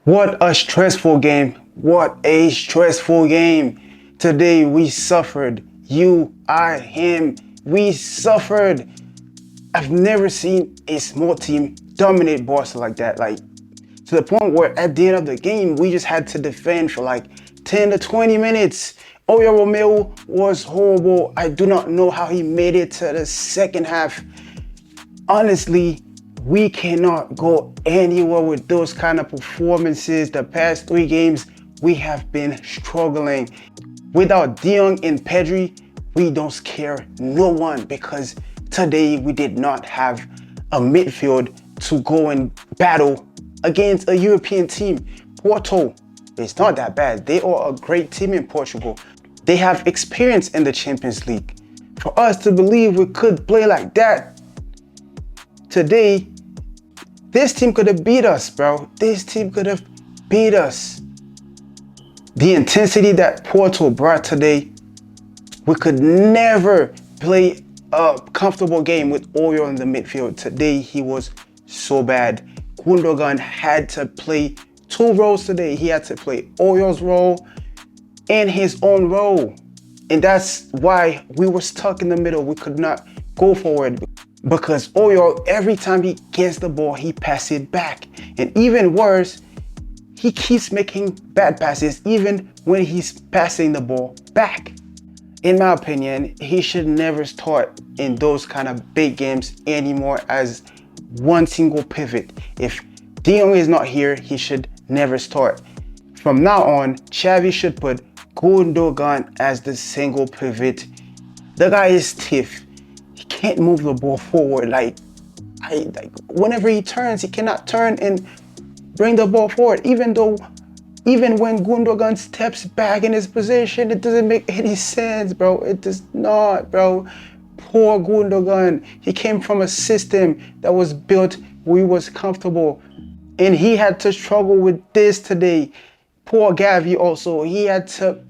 What a stressful game. What a stressful game. Today we suffered. You, I, him. We suffered. I've never seen a small team dominate Barca like that. Like, to the point where at the end of the game, we just had to defend for like 10 to 20 minutes. Oya Romeo was horrible. I do not know how he made it to the second half. Honestly, we cannot go anywhere with those kind of performances. The past 3 games, we have been struggling. Without De Jong and Pedri, we don't scare no one because today we did not have a midfield to go and battle against a European team. Porto, it's not that bad. They are a great team in Portugal. They have experience in the Champions League. For us to believe we could play like that today, this team could have beat us, bro. This team could have beat us. The intensity that Porto brought today, we could never play a comfortable game with Oyo in the midfield. Today, he was so bad. Gundogan had to play 2 roles today. He had to play Oyo's role and his own role. And that's why we were stuck in the middle. We could not go forward because Oyo, every time he gets the ball, he passes it back. And even worse, he keeps making bad passes even when he's passing the ball back. In my opinion, he should never start in those kind of big games anymore as one single pivot. If De Jong is not here, he should never start. From now on, Xavi should put Gundogan as the single pivot. The guy is stiff. He can't move the ball forward. Like whenever he turns, he cannot turn and bring the ball forward. Even when Gundogan steps back in his position, it doesn't make any sense, bro. It does not, bro. Poor Gundogan. He came from a system that was built where he was comfortable. And he had to struggle with this today. Poor Gavi also. He had to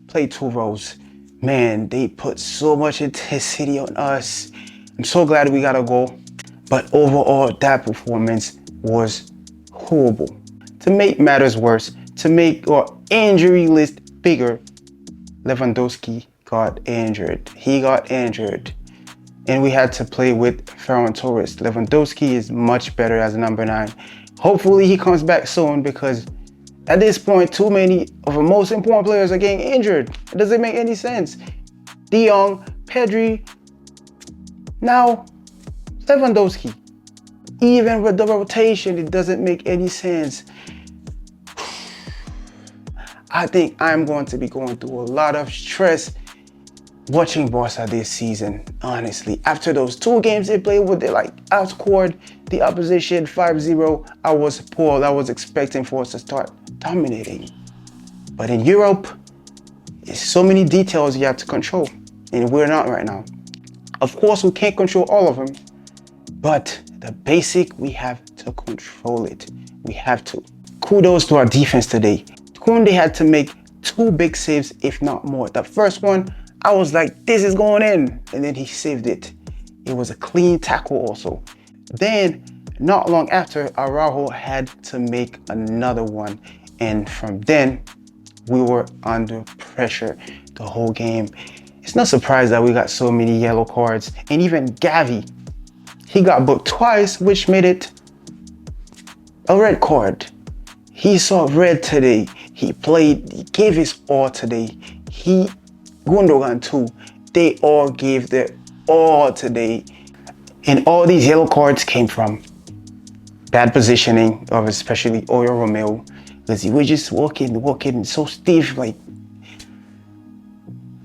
play 2 roles. Man, they put so much intensity on us. I'm so glad we got a goal. But overall, that performance was horrible. To make matters worse, to make our injury list bigger, Lewandowski got injured. He got injured. And we had to play with Ferran Torres. Lewandowski is much better as a number 9. Hopefully he comes back soon because at this point, too many of the most important players are getting injured. It doesn't make any sense. De Jong, Pedri, now Lewandowski. Even with the rotation, it doesn't make any sense. I think I'm going to be going through a lot of stress watching Barca this season, honestly. After those 2 games they played where they outscored the opposition 5-0, I was appalled. I was expecting for us to start dominating. But in Europe, there's so many details you have to control, and we're not right now. Of course, we can't control all of them, but the basic, we have to control it. We have to. Kudos to our defense today. Kunde had to make 2 big saves, if not more. The first one, I was like, this is going in. And then he saved it. It was a clean tackle also. Then, not long after, Araujo had to make another one. And from then, we were under pressure the whole game. It's not surprised that we got so many yellow cards. And even Gavi, he got booked twice, which made it a red card. He saw red today. He played, he gave his all today. Gundogan too, they all gave their all today. And all these yellow cards came from bad positioning of especially Oya Romeo, because he was just walking so stiff. Like,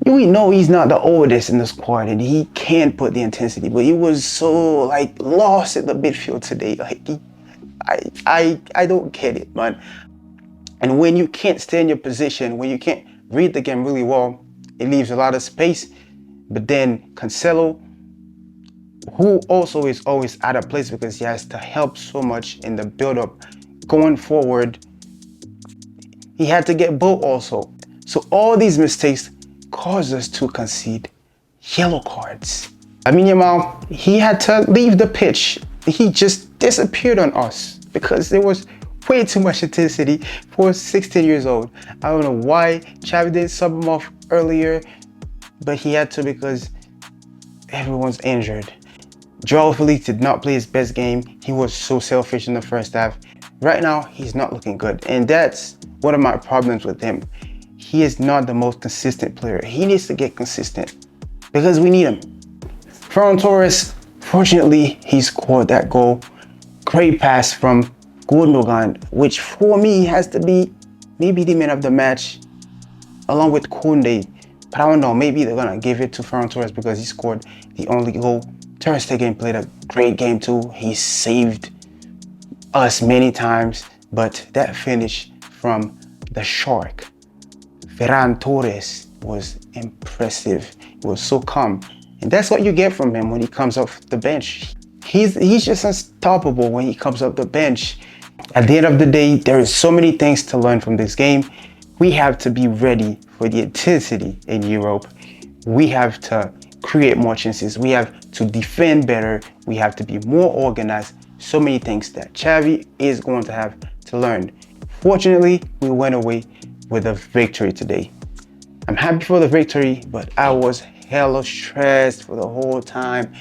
we know he's not the oldest in the squad and he can't put the intensity, but he was so lost in the midfield today. I don't get it, man. And when you can't stay in your position, when you can't read the game really well, it leaves a lot of space. But then Cancelo, who also is always out of place because he has to help so much in the build-up going forward, he had to get both also. So all these mistakes caused us to concede yellow cards. Lamine Yamal, he had to leave the pitch. He just disappeared on us because there was Way too much intensity for 16 years old. I don't know why Xavi didn't sub him off earlier, but he had to because everyone's injured. Joao Felix did not play his best game. He was so selfish in the first half. Right now, he's not looking good. And that's one of my problems with him. He is not the most consistent player. He needs to get consistent because we need him. Ferran Torres, fortunately, he scored that goal. Great pass from Gundogan, which for me has to be maybe the man of the match along with Koundé. But I don't know, maybe they're gonna give it to Ferran Torres because he scored the only goal. Torres played a great game too. He saved us many times, but that finish from the shark, Ferran Torres, was impressive. It was so calm. And that's what you get from him when he comes off the bench. He's just unstoppable when he comes off the bench. At the end of the day, there is so many things to learn from this game. We have to be ready for the intensity in Europe. We have to create more chances. We have to defend better. We have to be more organized. So many things that Xavi is going to have to learn. Fortunately, we went away with a victory today. I'm happy for the victory, but I was hella stressed for the whole time.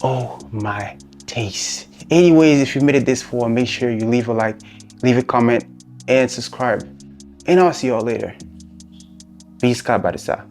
Oh my days. Anyways, if you made it this far, make sure you leave a like, leave a comment, and subscribe. And I'll see y'all later. Peace, Barça.